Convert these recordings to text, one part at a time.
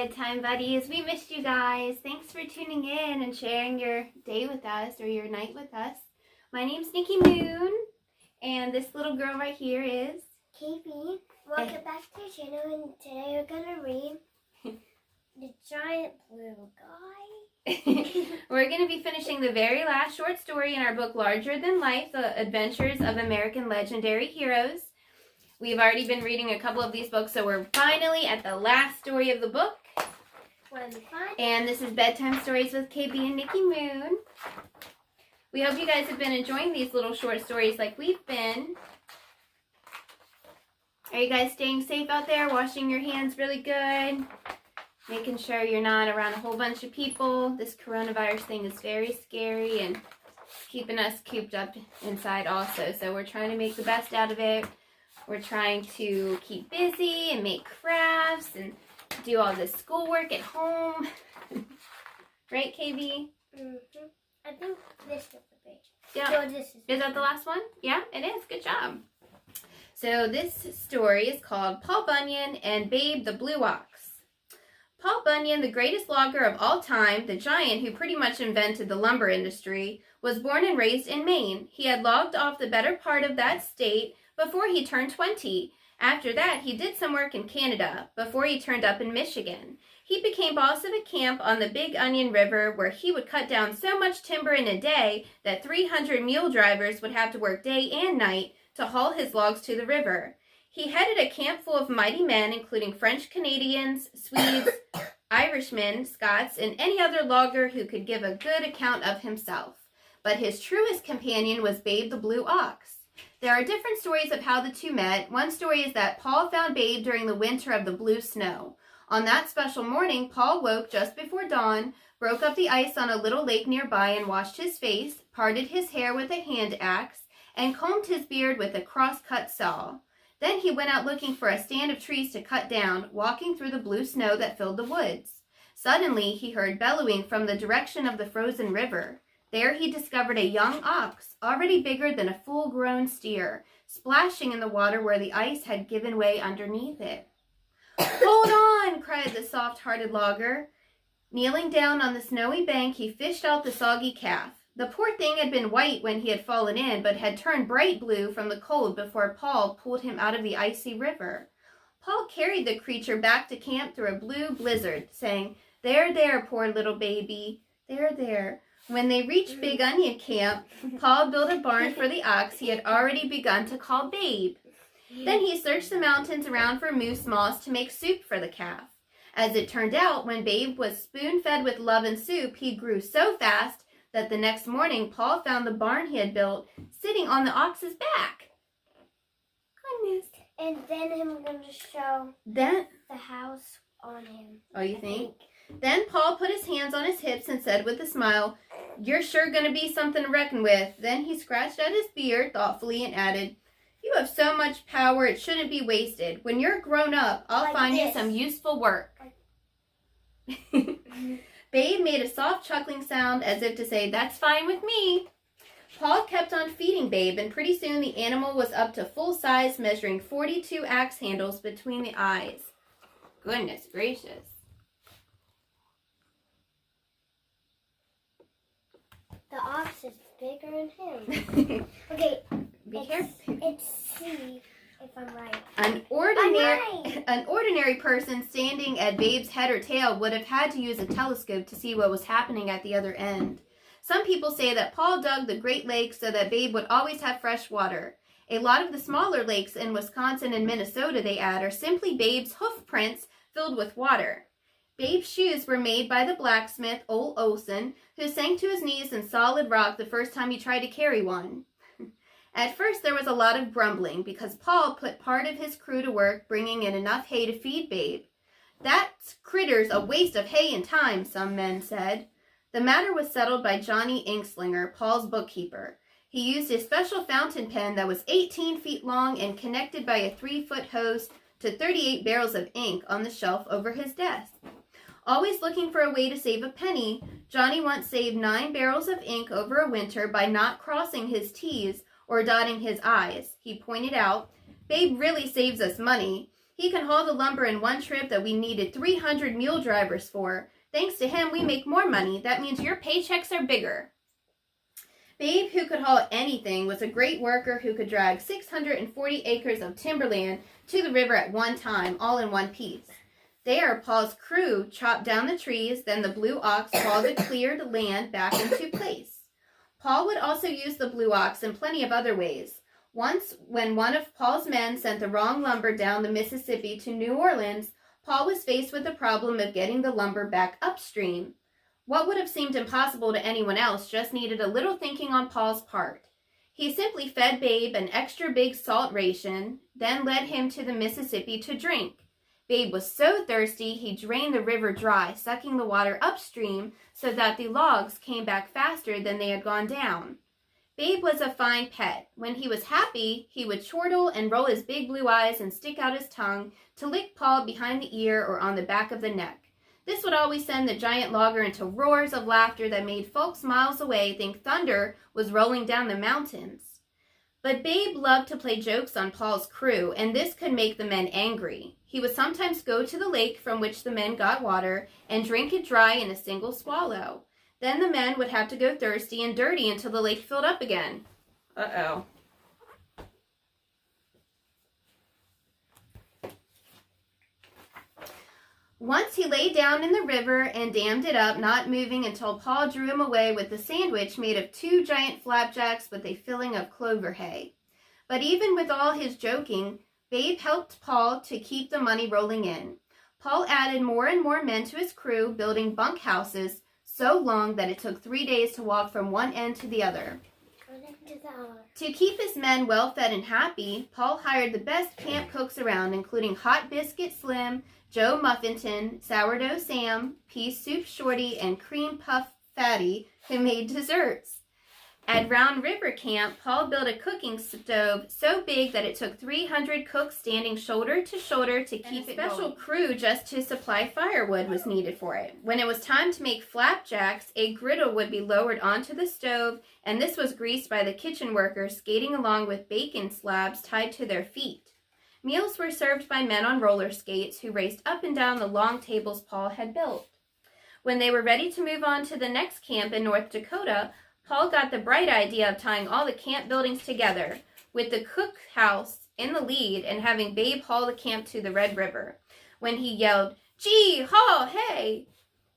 bedtime buddies. We missed you guys. Thanks for tuning in and sharing your day with us or your night with us. My name's Nikki Moon, and this little girl right here is KB. Welcome back to the channel, and today we're going to read The Giant Blue Guy. We're going to be finishing the very last short story in our book, Larger Than Life, The Adventures of American Legendary Heroes. We've already been reading a couple of these books, so we're finally at the last story of the book. And this is Bedtime Stories with KB and Nikki Moon. We hope you guys have been enjoying these little short stories like we've been. Are you guys staying safe out there, washing your hands really good? Making sure you're not around a whole bunch of people. This coronavirus thing is very scary and keeping us cooped up inside also. So we're trying to make the best out of it. We're trying to keep busy and make crafts and do all this schoolwork at home. Right, KB? Mm-hmm. I think this is the page. Yeah. So this is that the last one? Yeah, it is. Good job. So this story is called Paul Bunyan and Babe the Blue Ox. Paul Bunyan, the greatest logger of all time, the giant who pretty much invented the lumber industry, was born and raised in Maine. He had logged off the better part of that state before he turned 20. After that, he did some work in Canada before he turned up in Michigan. He became boss of a camp on the Big Onion River where he would cut down so much timber in a day that 300 mule drivers would have to work day and night to haul his logs to the river. He headed a camp full of mighty men, including French Canadians, Swedes, Irishmen, Scots, and any other logger who could give a good account of himself. But his truest companion was Babe the Blue Ox. There are different stories of how the two met. One story is that Paul found Babe during the winter of the blue snow. On that special morning, Paul woke just before dawn, broke up the ice on a little lake nearby and washed his face, parted his hair with a hand axe, and combed his beard with a cross-cut saw. Then he went out looking for a stand of trees to cut down, walking through the blue snow that filled the woods. Suddenly, he heard bellowing from the direction of the frozen river. There he discovered a young ox, already bigger than a full-grown steer, splashing in the water where the ice had given way underneath it. "Hold on!" cried the soft-hearted logger. Kneeling down on the snowy bank, he fished out the soggy calf. The poor thing had been white when he had fallen in, but had turned bright blue from the cold before Paul pulled him out of the icy river. Paul carried the creature back to camp through a blue blizzard, saying, "There, there, poor little baby. There, there." When they reached Big Onion Camp, Paul built a barn for the ox he had already begun to call Babe. Then he searched the mountains around for moose moss to make soup for the calf. As it turned out, when Babe was spoon-fed with love and soup, he grew so fast that the next morning Paul found the barn he had built sitting on the ox's back. Goodness. And then I'm going to show the house on him. Oh, you think? Then Paul put his hands on his hips and said with a smile, "You're sure going to be something to reckon with." Then he scratched at his beard thoughtfully and added, "You have so much power it shouldn't be wasted. When you're grown up, I'll find you some useful work." Babe made a soft chuckling sound as if to say, "That's fine with me." Paul kept on feeding Babe, and pretty soon the animal was up to full size, measuring 42 axe handles between the eyes. Goodness gracious. The ox is bigger than him. Okay, Be careful. Let's see if I'm right. An ordinary person standing at Babe's head or tail would have had to use a telescope to see what was happening at the other end. Some people say that Paul dug the Great Lakes so that Babe would always have fresh water. A lot of the smaller lakes in Wisconsin and Minnesota, they add, are simply Babe's hoof prints filled with water. Babe's shoes were made by the blacksmith, Ole Olson, who sank to his knees in solid rock the first time he tried to carry one. At first, there was a lot of grumbling because Paul put part of his crew to work bringing in enough hay to feed Babe. "That critter's a waste of hay and time," some men said. The matter was settled by Johnny Inkslinger, Paul's bookkeeper. He used a special fountain pen that was 18 feet long and connected by a 3-foot hose to 38 barrels of ink on the shelf over his desk. Always looking for a way to save a penny, Johnny once saved 9 barrels of ink over a winter by not crossing his T's or dotting his I's. He pointed out, "Babe really saves us money. He He can haul the lumber in one trip that we needed 300 mule drivers for. Thanks to him, we make more money. That means your paychecks are bigger. Babe, who could haul anything, was a great worker who could drag 640 acres of timberland to the river at one time, all in one piece. There, Paul's crew chopped down the trees, then the blue ox hauled the cleared land back into place. Paul would also use the blue ox in plenty of other ways. Once, when one of Paul's men sent the wrong lumber down the Mississippi to New Orleans, Paul was faced with the problem of getting the lumber back upstream. What would have seemed impossible to anyone else just needed a little thinking on Paul's part. He simply fed Babe an extra big salt ration, then led him to the Mississippi to drink. Babe was so thirsty he drained the river dry, sucking the water upstream so that the logs came back faster than they had gone down. Babe was a fine pet. When he was happy, he would chortle and roll his big blue eyes and stick out his tongue to lick Paul behind the ear or on the back of the neck. This would always send the giant logger into roars of laughter that made folks miles away think thunder was rolling down the mountains. But Babe loved to play jokes on Paul's crew, and this could make the men angry. He would sometimes go to the lake from which the men got water and drink it dry in a single swallow. Then the men would have to go thirsty and dirty until the lake filled up again. Uh-oh. Once he lay down in the river and dammed it up, not moving until Paul drew him away with a sandwich made of 2 giant flapjacks with a filling of clover hay. But even with all his joking, Babe helped Paul to keep the money rolling in. Paul added more and more men to his crew, building bunk houses so long that it took 3 days to walk from one end to the other. To keep his men well fed and happy, Paul hired the best camp cooks around, including Hot Biscuit Slim, Joe Muffinton, Sourdough Sam, Pea Soup Shorty, and Cream Puff Fatty, who made desserts. At Round River Camp, Paul built a cooking stove so big that it took 300 cooks standing shoulder to shoulder to keep it going. A special crew just to supply firewood was needed for it. When it was time to make flapjacks, a griddle would be lowered onto the stove, and this was greased by the kitchen workers skating along with bacon slabs tied to their feet. Meals were served by men on roller skates who raced up and down the long tables Paul had built. When they were ready to move on to the next camp in North Dakota, Paul got the bright idea of tying all the camp buildings together, with the cookhouse in the lead and having Babe haul the camp to the Red River. When he yelled, "Gee, haw, hey!"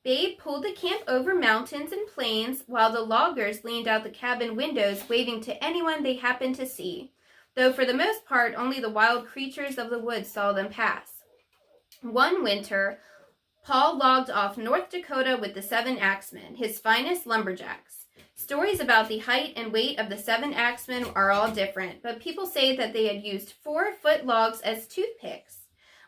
Babe pulled the camp over mountains and plains while the loggers leaned out the cabin windows waving to anyone they happened to see, though for the most part only the wild creatures of the woods saw them pass. One winter, Paul logged off North Dakota with the 7 axemen, his finest lumberjacks. Stories about the height and weight of the 7 axemen are all different, but people say that they had used 4-foot logs as toothpicks.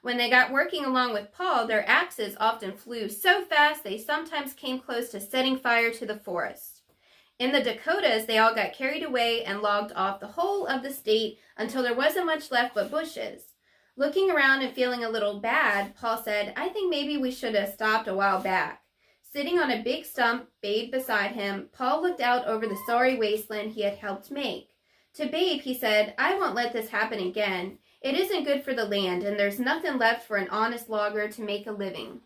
When they got working along with Paul, their axes often flew so fast they sometimes came close to setting fire to the forest. In the Dakotas, they all got carried away and logged off the whole of the state until there wasn't much left but bushes. Looking around and feeling a little bad, Paul said, "I think maybe we should have stopped a while back." Sitting on a big stump, Babe beside him, Paul looked out over the sorry wasteland he had helped make. To Babe, he said, "I won't let this happen again. It isn't good for the land, and there's nothing left for an honest logger to make a living."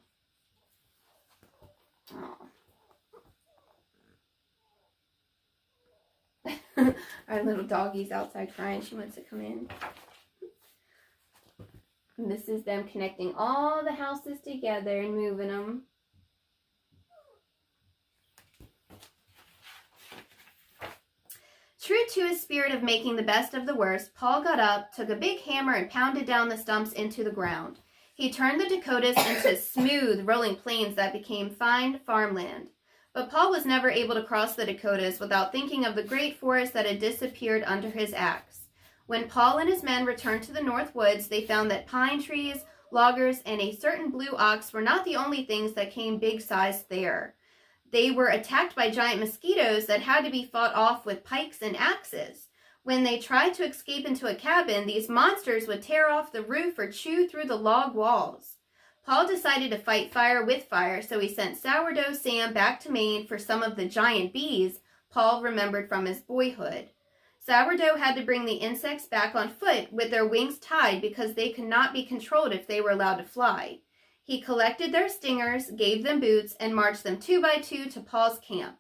Our little doggie's outside crying. She wants to come in. And this is them connecting all the houses together and moving them. True to his spirit of making the best of the worst, Paul got up, took a big hammer, and pounded down the stumps into the ground. He turned the Dakotas into smooth, rolling plains that became fine farmland. But Paul was never able to cross the Dakotas without thinking of the great forest that had disappeared under his axe. When Paul and his men returned to the North Woods, they found that pine trees, loggers, and a certain blue ox were not the only things that came big-sized there. They were attacked by giant mosquitoes that had to be fought off with pikes and axes. When they tried to escape into a cabin, these monsters would tear off the roof or chew through the log walls. Paul decided to fight fire with fire, so he sent Sourdough Sam back to Maine for some of the giant bees Paul remembered from his boyhood. Sourdough had to bring the insects back on foot with their wings tied because they could not be controlled if they were allowed to fly. He collected their stingers, gave them boots, and marched them 2 by 2 to Paul's camp.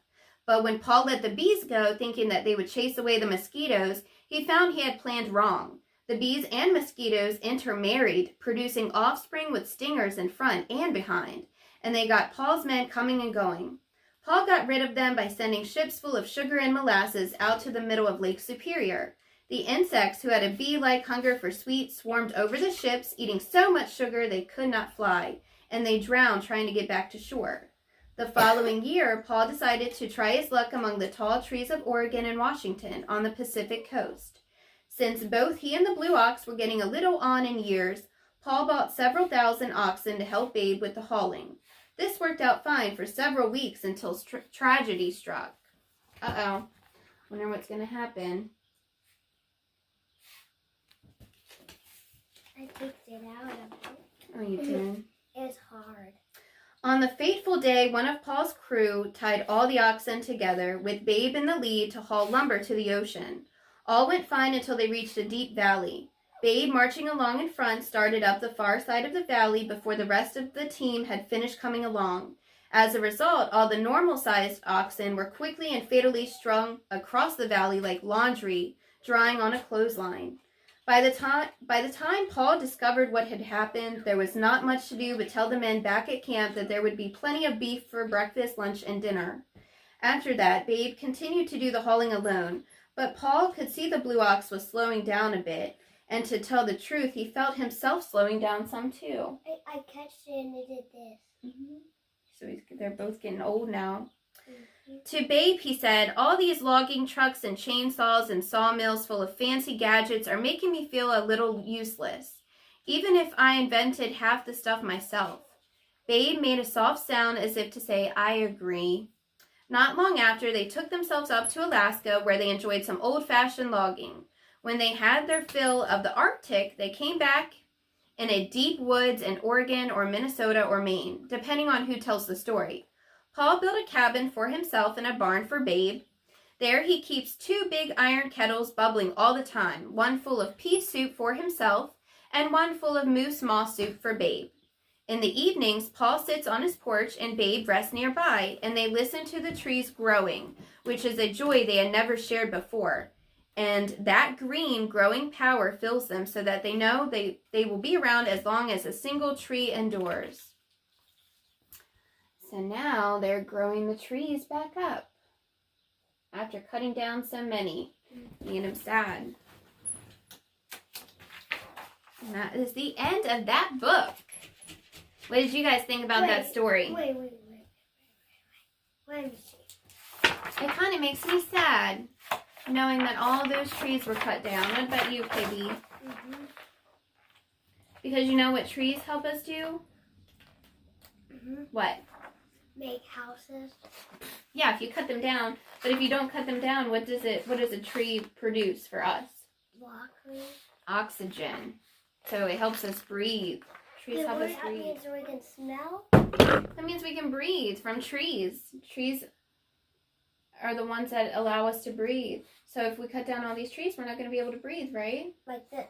But when Paul let the bees go, thinking that they would chase away the mosquitoes, he found he had planned wrong. The bees and mosquitoes intermarried, producing offspring with stingers in front and behind, and they got Paul's men coming and going. Paul got rid of them by sending ships full of sugar and molasses out to the middle of Lake Superior. The insects, who had a bee-like hunger for sweets, swarmed over the ships, eating so much sugar they could not fly, and they drowned trying to get back to shore. The following year, Paul decided to try his luck among the tall trees of Oregon and Washington on the Pacific coast. Since both he and the Blue Ox were getting a little on in years, Paul bought several thousand oxen to help Babe with the hauling. This worked out fine for several weeks until tragedy struck. Uh-oh. Wonder what's going to happen. I picked it out of it. Oh, you did? It's hard. On the fateful day, one of Paul's crew tied all the oxen together, with Babe in the lead, to haul lumber to the ocean. All went fine until they reached a deep valley. Babe, marching along in front, started up the far side of the valley before the rest of the team had finished coming along. As a result, all the normal-sized oxen were quickly and fatally strung across the valley like laundry, drying on a clothesline. By the time Paul discovered what had happened, there was not much to do but tell the men back at camp that there would be plenty of beef for breakfast, lunch, and dinner. After that, Babe continued to do the hauling alone, but Paul could see the Blue Ox was slowing down a bit, and to tell the truth, he felt himself slowing down some too. I catched it and it did this. Mm-hmm. So they're both getting old now. To Babe, he said, all these logging trucks and chainsaws and sawmills full of fancy gadgets are making me feel a little useless, even if I invented half the stuff myself. Babe made a soft sound as if to say, I agree. Not long after, they took themselves up to Alaska, where they enjoyed some old-fashioned logging. When they had their fill of the Arctic, they came back in a deep woods in Oregon or Minnesota or Maine, depending on who tells the story. Paul built a cabin for himself and a barn for Babe. There he keeps 2 big iron kettles bubbling all the time, one full of pea soup for himself and one full of moose moss soup for Babe. In the evenings, Paul sits on his porch and Babe rests nearby, and they listen to the trees growing, which is a joy they had never shared before. And that green growing power fills them so that they know they will be around as long as a single tree endures. So now they're growing the trees back up after cutting down so many, making them sad. And that is the end of that book. What did you guys think about that story? Wait. Let me see. It kind of makes me sad knowing that all those trees were cut down. What about you, Kibby? Mm-hmm. Because you know what trees help us do? Mm-hmm. What? Make houses. Yeah, if you cut them down. But if you don't cut them down, what does a tree produce for us? Broccoli. Oxygen. So it helps us breathe. Trees help us breathe. That means we can smell? That means we can breathe from trees. Trees are the ones that allow us to breathe. So if we cut down all these trees, we're not going to be able to breathe, right? Like this.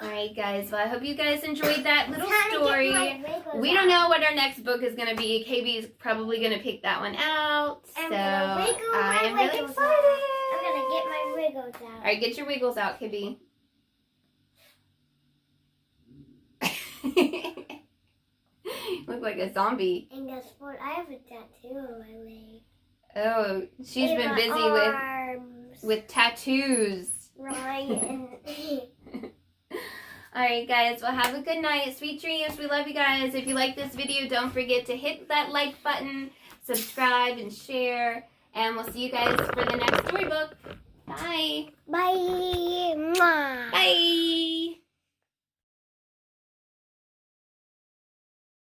Alright guys, well I hope you guys enjoyed that little story. We don't know what our next book is going to be. KB's probably going to pick that one out. So I am really excited. I'm going to get my wiggles out. Alright, get your wiggles out, KB. Look like a zombie. And guess what? I have a tattoo on my leg. Oh, she's been busy with tattoos. Right. Alright guys, well have a good night. Sweet dreams. We love you guys. If you like this video, don't forget to hit that like button, subscribe, and share. And we'll see you guys for the next storybook. Bye. Bye. Mwah. Bye.